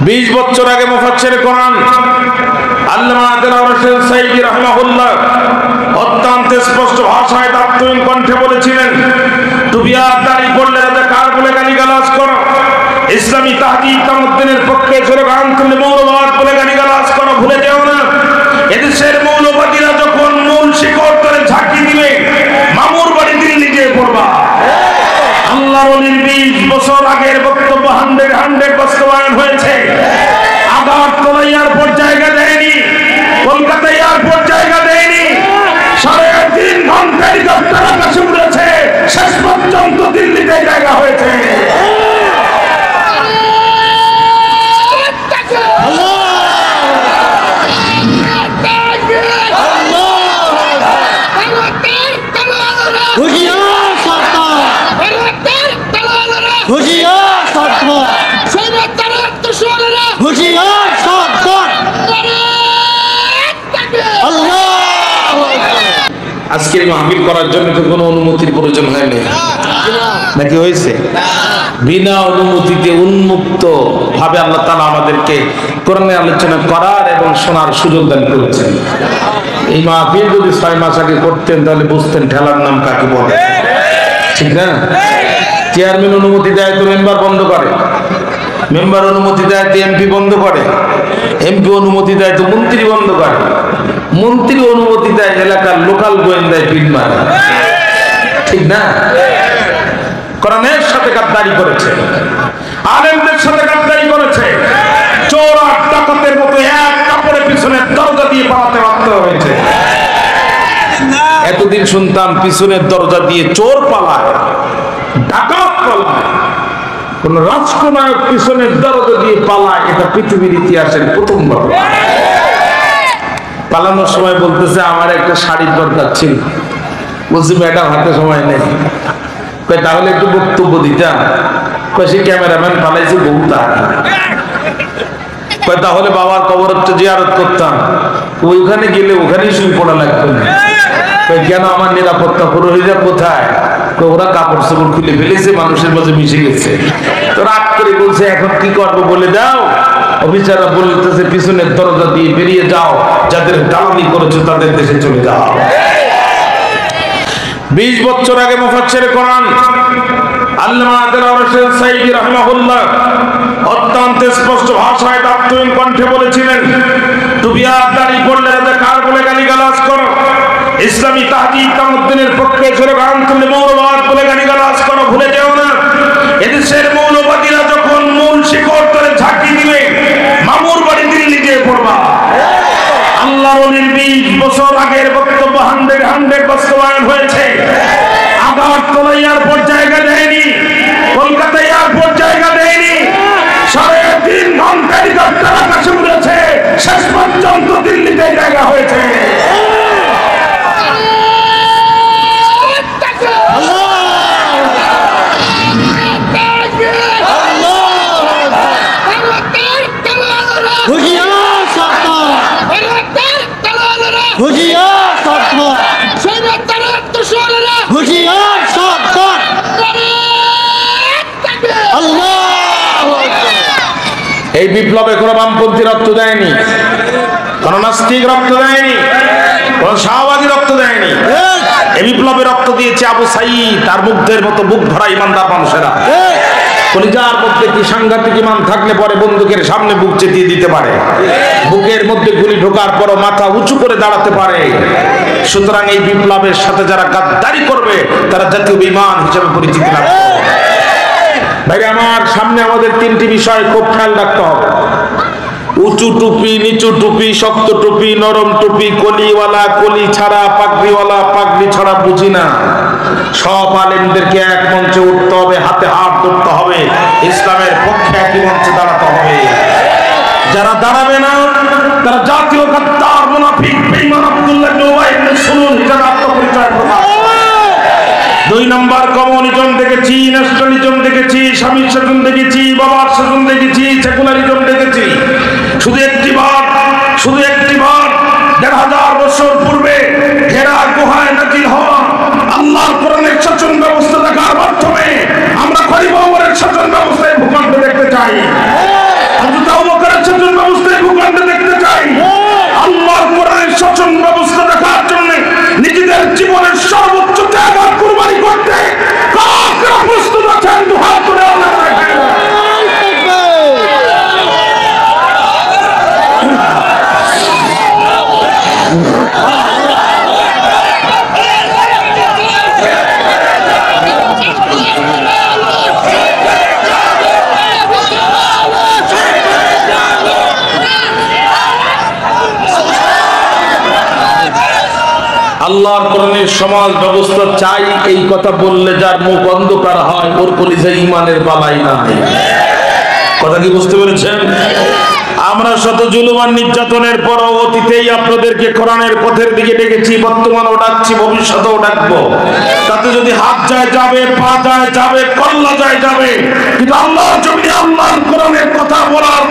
20 বছর আগে মুফাসসির কোরআন আল্লামা দেলাওয়ার হোসেন সাইদি রাহিমাহুল্লাহ অত্যন্ত স্পষ্ট ভাষায় তাত্ত্বিক কণ্ঠে বলেছিলেন, টুপি আর দাড়ি পড়লে রাজাকার বলে গালিগালাজ করো, ইসলামী তাহজিব তামদ্দুনের পক্ষে স্লোগান তুলে মৌলবাদ বলে গালিগালাজ করো, ভুলে যেও না এদেশের মৌলবাদীরা যখন মূল শিকড় ধরে ঝাঁকি দিবে মামুর বাড়ি দিল্লি যেয়ে পড়বা। আল্লাহর ওলির 20 বছর আগের বক্তব্য 100 বাস্তবায়ন হয়েছে। আগারতলা এয়ারপোর্ট জায়গা দেয়নি, কলকাতা এয়ারপোর্ট জায়গা দেয়নি, 3.5 ঘন্টা হেলিকপ্টার আকাশে উড়েছে, শেষ পর্যন্ত দিল্লিতে জায়গা হয়েছে। আজকের মাহফিল করার জন্য তো কোনো অনুমতির প্রয়োজন হয়নি, নাকি হয়েছে? বিনা অনুমতিতে উন্মুক্ত ভাবে আল্লাহ তাআলা আমাদেরকে কোরআনের আলোচনা করার এবং শোনার সুযোগ দান করেছেন। এই মাহফিল যদি 6 মাস আগে করতেন তাহলে বুঝতেন ঠেলার নাম কাকে বলে, ঠিক না? চেয়ারম্যান অনুমতি দেয় তো মেম্বার বন্ধ করে, মেম্বার অনুমতি দেয় তো এমপি বন্ধ করে, এমপি অনুমতি দেয় তো মন্ত্রী বন্ধ করে, মন্ত্রী অনুমতি দেয় এলাকার লোকাল গোয়েন্দায় পিন মারে, ঠিক না? কোরআনের সাথে গাদ্দারি করেছে, আলেমদের সাথে গাদ্দারি করেছে, চোর আর ডাকাতের মতো এক কাপড়ের পিছনে দরজা দিয়ে পালাতে বাধ্য হয়েছে। এতদিন শুনতাম পিছনের দরজা দিয়ে চোর পালায়, ডাকাত পালায়, কোন রাষ্ট্রনায়ক পিছনের দরজা দিয়ে পালায়, এটা পৃথিবীর ইতিহাসের প্রথমবার। পালানোর সময় বলতেছে আমার একটা শাড়ির দরকার ছিল, বলছি ম্যাডাম হাতে সময় নেই, তাহলে একটু বক্তব্য দিতাম, সে ক্যামেরাম্যান পালাইছে বহুত আগে, তাহলে বাবার কবরটা জিয়ারত করতাম, ওইখানে গেলে ওখানেই শুয়ে পড়া লাগতো না, কেন আমার নিরাপত্তা পুরোহিতরা কোথায়? ওরা কাপড় চোপড় খুলে ফেলেছে, মানুষের মাঝে মিশে গেছে। তো রাগ করে বলছে এখন কি করবো বলে দাও। অফিসাররা বলতেছে পিছনের দরজা দিয়ে বেরিয়ে যাও, যাদের দালালি করেছো তাদের দেশে চলে যাও। 20 বছর আগে মুফাসসির কোরআন আল্লামা দেলাওয়ার হোসেন সাইদি রাহিমাহুল্লাহ অত্যন্ত স্পষ্ট ভাষায় তাত্ত্বিক কণ্ঠে বলেছিলেন, টুপি আর দাড়ি পড়লে রাজাকার বলে গালিগালাজ করো, ইসলামী তাহজিব তামদ্দুনের পক্ষে স্লোগান তুলে মৌলবাদ বলে গালিগালাজ করো, ভুলে যেও না এদেশের মৌলবাদীরা যখন মূল শিকড় ধরে ঝাঁকি দিবে মামুর বাড়ি দিল্লি যেয়ে পড়বা। আল্লাহর ওলির 20 বছর আগের বক্তব্য 100 বাস্তবায়ন হয়েছে। আগারতলা এয়ারপোর্ট জায়গা দেয়নি, কলকাতা এয়ারপোর্ট জায়গা দেয়নি, 3.5 ঘন্টা হেলিকপ্টার আকাশে উড়েছে, শেষ পর্যন্ত দিল্লিতে জায়গা হয়েছে। এই বিপ্লবে কোন বামপন্থী রক্ত দেয়নি, কোন নাস্তিক রক্ত দেয়নি, কোন শাহবাগী রক্ত দেয়নি। এই বিপ্লবে রক্ত দিয়েছে আবু সাঈদ, তার মুগ্ধের মতো বুক ভরা ইমানদার মানুষেরা। কলিজার মধ্যে কি সাংঘাতিক ইমান থাকলে পরে বন্দুকের সামনে বুক চেতিয়ে দিতে পারে, বুকের মধ্যে গুলি ঢোকার পরও মাথা উঁচু করে দাঁড়াতে পারে। সুতরাং এই বিপ্লবের সাথে যারা গাদ্দারি করবে তারা জাতীয় বেঈমান হিসেবে পরিচিতি লাভ করবে। ভাই আমার সামনে আমাদের 3টি বিষয় খুব খেয়াল রাখতে হবে। উঁচু টুপি, নিচু টুপি, শক্ত টুপি, নরম টুপি, কলিওয়ালা, কলি ছাড়া, পাগড়িওয়ালা, পাগড়ি ছাড়া বুঝি না। সব আলেমদেরকে এক মঞ্চে উঠতে হবে, হাতে হাত ধরতে হবে, ইসলামের পক্ষে একই মঞ্চে দাঁড়াতে হবে। যারা দাঁড়াবে না তারা জাতীয় গাদ্দার, মুনাফিক, বেঈমান আব্দুল্লাহ ইবনে উবাই ইবনে সুলুল হিসেবে আত্মপরিচয় প্রকাশ। 2 নম্বর কমিউনিজম দেখেছি, ন্যাশনালিজম দেখেছি, স্বামীর শাসন দেখেছি, বাবার শাসন দেখেছি, সেকুলারিজম দেখেছি। শুধু একটি বার 1000 বছর পূর্বে হেরা গুহায় নাজিল হওয়া আল্লাহর কোরআনের শাসন ব্যবস্থা দেখার মাধ্যমে আমরা খলিফা ওমরের শাসন ব্যবস্থায় ভূখণ্ডে দেখতে চাই। হযরত আবু আল্লাহর কোরআনের সমাজ ব্যবস্থা চাই, এই কথা বললে যার মুখ অন্ধকার হয় ওর কলিজায় ঈমানের বালাই নাই। কথা কি বুঝতে পেরেছেন? আমরা শত জুলুম আর নির্যাতনের পরও অতীতেই আপনাদেরকে কোরআনের পথের দিকে ডেকেছি, বর্তমানেও ডাকছি, ভবিষ্যতেও ডাকবো। তাতে যদি হাত যায় যাবে, পা যায় যাবে, কল্লা যায় যাবে, কিন্তু আল্লাহর জমিনে আল্লাহর কোরআনের কথা বলার